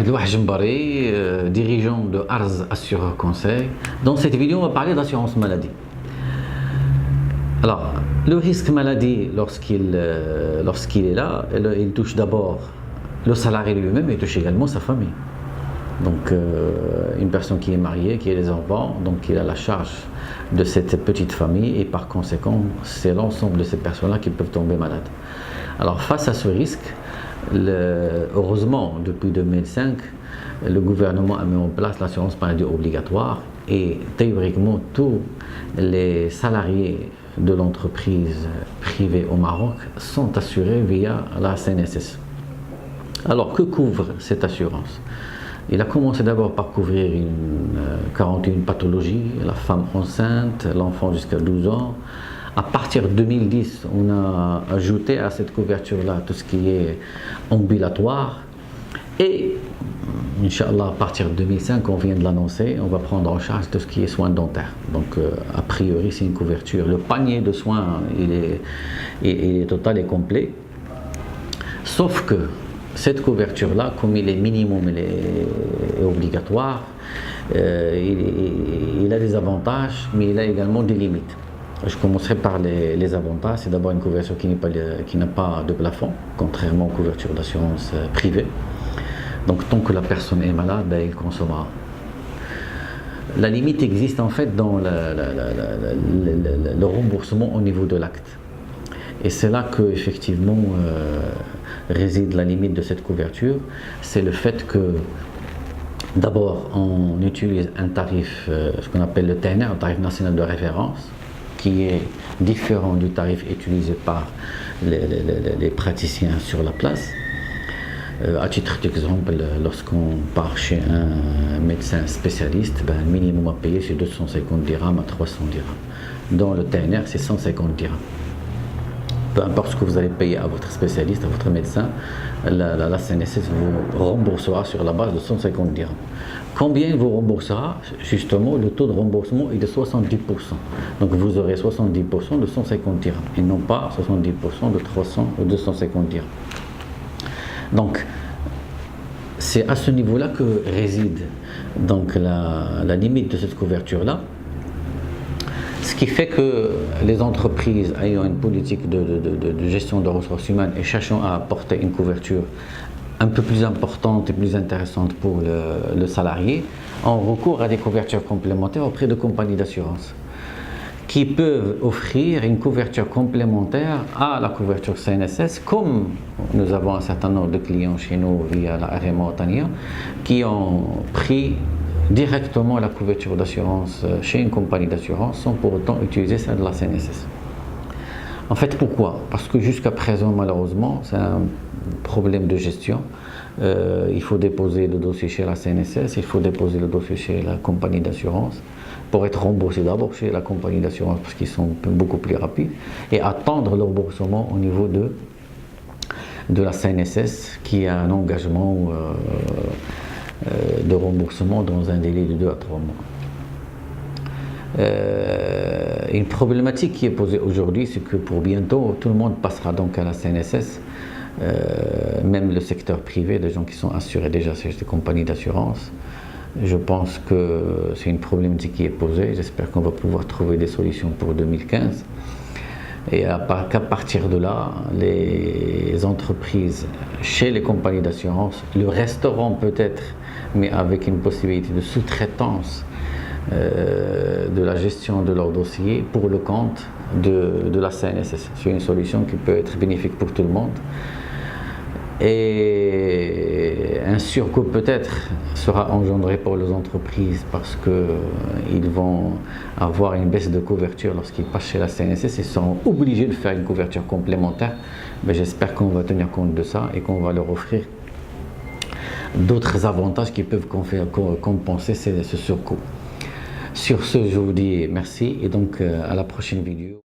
Abdelwahid Jembari, dirigeant de Arz Assureur Conseil. Dans cette vidéo, on va parler d'assurance maladie. Alors, le risque maladie, lorsqu'il est là, il touche d'abord le salarié lui-même, mais il touche également sa famille. Donc, une personne qui est mariée, qui a des enfants, donc il a la charge de cette petite famille et par conséquent, c'est l'ensemble de ces personnes-là qui peuvent tomber malades. Alors, face à ce risque, heureusement, depuis 2005, le gouvernement a mis en place l'assurance maladie obligatoire et théoriquement, tous les salariés de l'entreprise privée au Maroc sont assurés via la CNSS. Alors, que couvre cette assurance? Il a commencé d'abord par couvrir 41 pathologies, la femme enceinte, l'enfant jusqu'à 12 ans. À partir de 2010, on a ajouté à cette couverture-là tout ce qui est ambulatoire. Et, Inch'Allah, à partir de 2005, on vient de l'annoncer, on va prendre en charge tout ce qui est soins dentaires. Donc, a priori, c'est une couverture. Le panier de soins, il est total et complet. Sauf que cette couverture-là, comme il est minimum, il est obligatoire, il a des avantages, mais il a également des limites. Je commencerai par les avantages. C'est d'abord une couverture qui n'a pas de plafond, contrairement aux couvertures d'assurance privée. Donc tant que la personne est malade, ben, il consommera. La limite existe en fait dans le remboursement au niveau de l'acte. Et c'est là que effectivement réside la limite de cette couverture. C'est le fait que d'abord on utilise un tarif, ce qu'on appelle le TNR, un tarif national de référence, qui est différent du tarif utilisé par les praticiens sur la place. À titre d'exemple, lorsqu'on part chez un médecin spécialiste, ben, le minimum à payer c'est 250 dirhams à 300 dirhams. Dans le TNR, c'est 150 dirhams. Peu importe ce que vous allez payer à votre spécialiste, à votre médecin, la CNSS vous remboursera sur la base de 150 dirhams. Combien il vous remboursera? Justement, le taux de remboursement est de 70%. Donc vous aurez 70% de 150 dirhams et non pas 70% de 300 ou 250 dirhams. Donc, c'est à ce niveau-là que réside donc la limite de cette couverture-là. Ce qui fait que les entreprises ayant une politique de gestion de ressources humaines et cherchant à apporter une couverture un peu plus importante et plus intéressante pour le salarié, ont recours à des couvertures complémentaires auprès de compagnies d'assurance qui peuvent offrir une couverture complémentaire à la couverture CNSS, comme nous avons un certain nombre de clients chez nous via la RMA Otania qui ont pris directement la couverture d'assurance chez une compagnie d'assurance sans pour autant utiliser celle de la CNSS. En fait, pourquoi? Parce que jusqu'à présent, malheureusement, c'est un problème de gestion. Il faut déposer le dossier chez la CNSS, il faut déposer le dossier chez la compagnie d'assurance pour être remboursé d'abord chez la compagnie d'assurance parce qu'ils sont beaucoup plus rapides et attendre le remboursement au niveau de la CNSS qui a un engagement de remboursement dans un délai de 2 à 3 mois. Une problématique qui est posée aujourd'hui, c'est que pour bientôt, tout le monde passera donc à la CNSS, même le secteur privé, des gens qui sont assurés déjà chez des compagnies d'assurance. Je pense que c'est une problématique qui est posée. J'espère qu'on va pouvoir trouver des solutions pour 2015. Et qu'à partir de là, les entreprises chez les compagnies d'assurance le resteront peut-être, mais avec une possibilité de sous-traitance de la gestion de leur dossier pour le compte de la CNSS. C'est une solution qui peut être bénéfique pour tout le monde. Et un surcoût peut-être sera engendré pour les entreprises parce qu'ils vont avoir une baisse de couverture lorsqu'ils passent chez la CNSS. Ils seront obligés de faire une couverture complémentaire. Mais j'espère qu'on va tenir compte de ça et qu'on va leur offrir d'autres avantages qui peuvent compenser ce surcoût. Sur ce, je vous dis merci et donc à la prochaine vidéo.